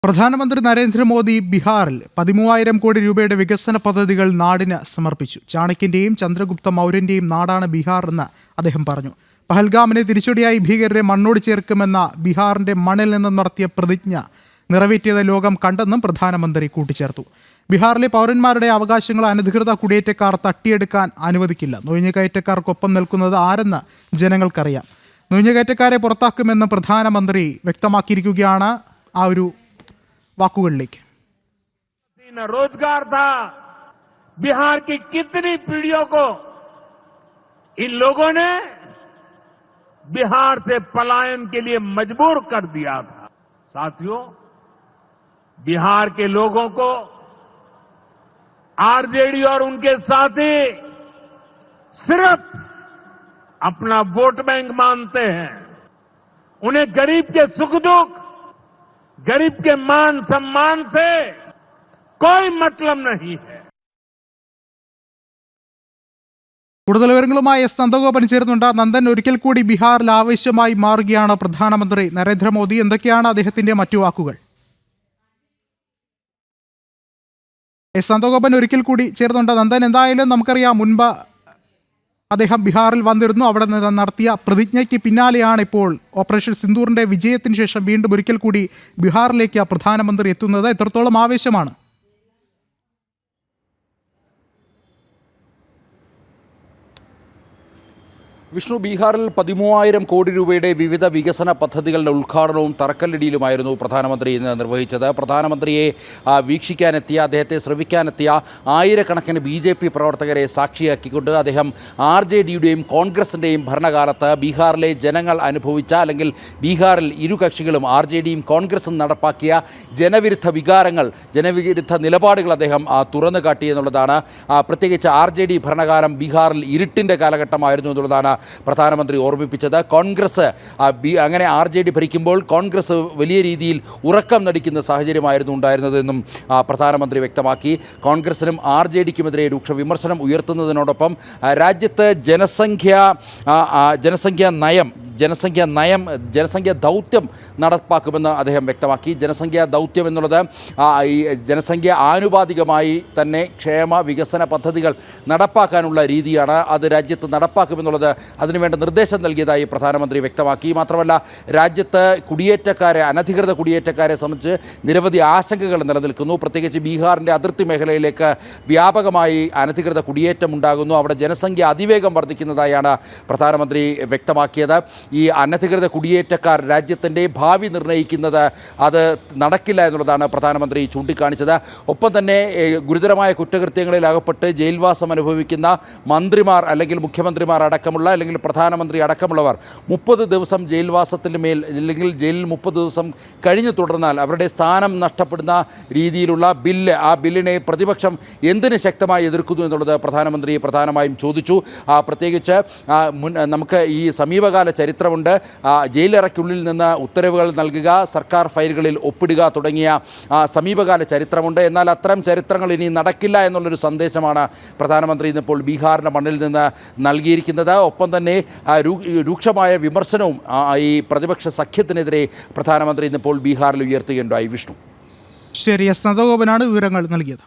പ്രധാനമന്ത്രി നരേന്ദ്രമോദി ബീഹാറിൽ 13,000 കോടി രൂപയുടെ വികസന പദ്ധതികൾ നാടിന് സമർപ്പിച്ചു. ചാണക്യന്റെയും ചന്ദ്രഗുപ്ത മൗര്യന്റെയും നാടാണ് ബീഹാർ എന്ന് അദ്ദേഹം പറഞ്ഞു. പഹൽഗാമിനെ തിരിച്ചടിയായി ഭീകരരെ മണ്ണോട് ചേർക്കുമെന്ന ബീഹാറിന്റെ മണ്ണിൽ നിന്നും നടത്തിയ പ്രതിജ്ഞ നിറവേറ്റിയത് ലോകം കണ്ടെന്നും പ്രധാനമന്ത്രി കൂട്ടിച്ചേർത്തു. ബീഹാറിലെ പൗരന്മാരുടെ അവകാശങ്ങൾ അനധികൃത കുടിയേറ്റക്കാർ തട്ടിയെടുക്കാൻ അനുവദിക്കില്ല. നുഴഞ്ഞുകയറ്റക്കാർക്കൊപ്പം നിൽക്കുന്നത് ആരെന്ന് ജനങ്ങൾക്കറിയാം. നുഴഞ്ഞുകയറ്റക്കാരെ പുറത്താക്കുമെന്ന് പ്രധാനമന്ത്രി വ്യക്തമാക്കിയിരിക്കുകയാണ്. ആ ഒരു वाकुगढ़ रोजगार था। बिहार की कितनी पीढ़ियों को इन लोगों ने बिहार से पलायन के लिए मजबूर कर दिया था। साथियों, बिहार के लोगों को आरजेडी और उनके साथी सिर्फ अपना वोट बैंक मानते हैं। उन्हें गरीब के सुख दुख, गरीब के मान सम्मान से कोई मतलब नहीं है. കൂടുതൽ വിവരങ്ങളുമായി എസ് നന്ദഗോപൻ ചേരുന്നുണ്ട്. നന്ദൻ, ഒരിക്കൽ കൂടി ബീഹാറിൽ ആവശ്യമായി മാറുകയാണ് പ്രധാനമന്ത്രി നരേന്ദ്രമോദി. എന്തൊക്കെയാണ് അദ്ദേഹത്തിന്റെ മറ്റു വാക്കുകൾ? എസ് നന്ദഗോപൻ ഒരിക്കൽ കൂടി ചേർന്നുണ്ട്. നന്ദൻ, എന്തായാലും നമുക്കറിയാം, മുൻപ് അദ്ദേഹം ബീഹാറിൽ വന്നിരുന്നു. അവിടെ നടത്തിയ പ്രതിജ്ഞയ്ക്ക് പിന്നാലെയാണ് ഇപ്പോൾ ഓപ്പറേഷൻ സിന്ദൂറിന്റെ വിജയത്തിന് ശേഷം വീണ്ടും ഒരിക്കൽ കൂടി ബീഹാറിലേക്ക് പ്രധാനമന്ത്രി എത്തുന്നത്. എത്രത്തോളം ആവേശമാണ്? വിഷ്ണു, ബീഹാറിൽ 13,000 കോടി രൂപയുടെ വിവിധ വികസന പദ്ധതികളുടെ ഉദ്ഘാടനവും തറക്കല്ലിടിയിലുമായിരുന്നു പ്രധാനമന്ത്രി ഇന്ന് നിർവഹിച്ചത്. പ്രധാനമന്ത്രിയെ വീക്ഷിക്കാനെത്തിയ, അദ്ദേഹത്തെ ശ്രവിക്കാനെത്തിയ ആയിരക്കണക്കിന് BJP പ്രവർത്തകരെ സാക്ഷിയാക്കിക്കൊണ്ട് അദ്ദേഹം RJDയുടെയും കോൺഗ്രസിൻ്റെയും ഭരണകാലത്ത് ബീഹാറിലെ ജനങ്ങൾ അനുഭവിച്ച, അല്ലെങ്കിൽ ബീഹാറിൽ ഇരു കക്ഷികളും RJDയും കോൺഗ്രസും നടപ്പാക്കിയ ജനവിരുദ്ധ വികാരങ്ങൾ, ജനവിരുദ്ധ നിലപാടുകൾ അദ്ദേഹം തുറന്നു കാട്ടി എന്നുള്ളതാണ്. പ്രത്യേകിച്ച് RJD ഭരണകാലം ബീഹാറിൽ ഇരുട്ടിൻ്റെ കാലഘട്ടമായിരുന്നു എന്നുള്ളതാണ് പ്രധാനമന്ത്രി ഓർമ്മിപ്പിച്ചത്. കോൺഗ്രസ് അങ്ങനെ RJD ഭരിക്കുമ്പോൾ കോൺഗ്രസ് വലിയ രീതിയിൽ ഉറക്കം നടിക്കുന്ന സാഹചര്യമായിരുന്നു ഉണ്ടായിരുന്നതെന്നും പ്രധാനമന്ത്രി വ്യക്തമാക്കി. കോൺഗ്രസിനും RJDക്കുമെതിരെ രൂക്ഷ വിമർശനം ഉയർത്തുന്നതിനോടൊപ്പം രാജ്യത്ത് ജനസംഖ്യാ ദൗത്യം നടപ്പാക്കുമെന്ന് അദ്ദേഹം വ്യക്തമാക്കി. ജനസംഖ്യാ ദൗത്യം എന്നുള്ളത് ഈ ജനസംഖ്യ ആനുപാതികമായി തന്നെ ക്ഷേമ വികസന പദ്ധതികൾ നടപ്പാക്കാനുള്ള രീതിയാണ്. അത് രാജ്യത്ത് നടപ്പാക്കുമെന്നുള്ളത് അതിനുവേണ്ട നിർദ്ദേശം നൽകിയതായി പ്രധാനമന്ത്രി വ്യക്തമാക്കി. മാത്രമല്ല, രാജ്യത്ത് അനധികൃത കുടിയേറ്റക്കാരെ സംബന്ധിച്ച് നിരവധി ആശങ്കകൾ നിലനിൽക്കുന്നു. പ്രത്യേകിച്ച് ബീഹാറിൻ്റെ അതിർത്തി മേഖലയിലേക്ക് വ്യാപകമായി അനധികൃത കുടിയേറ്റം ഉണ്ടാകുന്നു. അവിടെ ജനസംഖ്യ അതിവേഗം വർദ്ധിക്കുന്നതായാണ് പ്രധാനമന്ത്രി വ്യക്തമാക്കിയത്. ഈ അനധികൃത കുടിയേറ്റക്കാർ രാജ്യത്തിൻ്റെ ഭാവി നിർണ്ണയിക്കുന്നത് അത് നടക്കില്ല എന്നുള്ളതാണ് പ്രധാനമന്ത്രി ചൂണ്ടിക്കാണിച്ചത്. ഒപ്പം തന്നെ ഗുരുതരമായ കുറ്റകൃത്യങ്ങളിൽ അകപ്പെട്ട് ജയിൽവാസം അനുഭവിക്കുന്ന മന്ത്രിമാർ, അല്ലെങ്കിൽ മുഖ്യമന്ത്രിമാർ അടക്കമുള്ള, അല്ലെങ്കിൽ പ്രധാനമന്ത്രി അടക്കമുള്ളവർ 30 ദിവസം ജയിൽവാസത്തിന് മേൽ, അല്ലെങ്കിൽ ജയിലിൽ 30 ദിവസം കഴിഞ്ഞു തുടർന്നാൽ അവരുടെ സ്ഥാനം നഷ്ടപ്പെടുന്ന രീതിയിലുള്ള ബില്ല്, ആ ബില്ലിനെ പ്രതിപക്ഷം എന്തിന് ശക്തമായി എതിർക്കുന്നു എന്നുള്ളത് പ്രധാനമന്ത്രി പ്രധാനമായും ചോദിച്ചു. പ്രത്യേകിച്ച് നമുക്ക് ഈ സമീപകാല ചരിത്രമുണ്ട്. ജയിലറയ്ക്കുള്ളിൽ നിന്ന് ഉത്തരവുകൾ നൽകുക, സർക്കാർ ഫയലുകളിൽ ഒപ്പിടുക തുടങ്ങിയ സമീപകാല ചരിത്രമുണ്ട്. എന്നാൽ അത്തരം ചരിത്രങ്ങൾ ഇനി നടക്കില്ല എന്നുള്ളൊരു സന്ദേശമാണ് പ്രധാനമന്ത്രി ഇന്നിപ്പോൾ ബീഹാറിൻ്റെ മണ്ണിൽ നിന്ന് നൽകിയിരിക്കുന്നത്. ഒപ്പം തന്നെ രൂക്ഷമായ വിമർശനവും ഈ പ്രതിപക്ഷ സഖ്യത്തിനെതിരെ പ്രധാനമന്ത്രി ഇന്നിപ്പോൾ ബീഹാറിൽ ഉയർത്തുകയുണ്ടായി. വിഷ്ണു, ശരി, എസ് നന്ദഗോപനാണ് വിവരങ്ങൾ നൽകിയത്.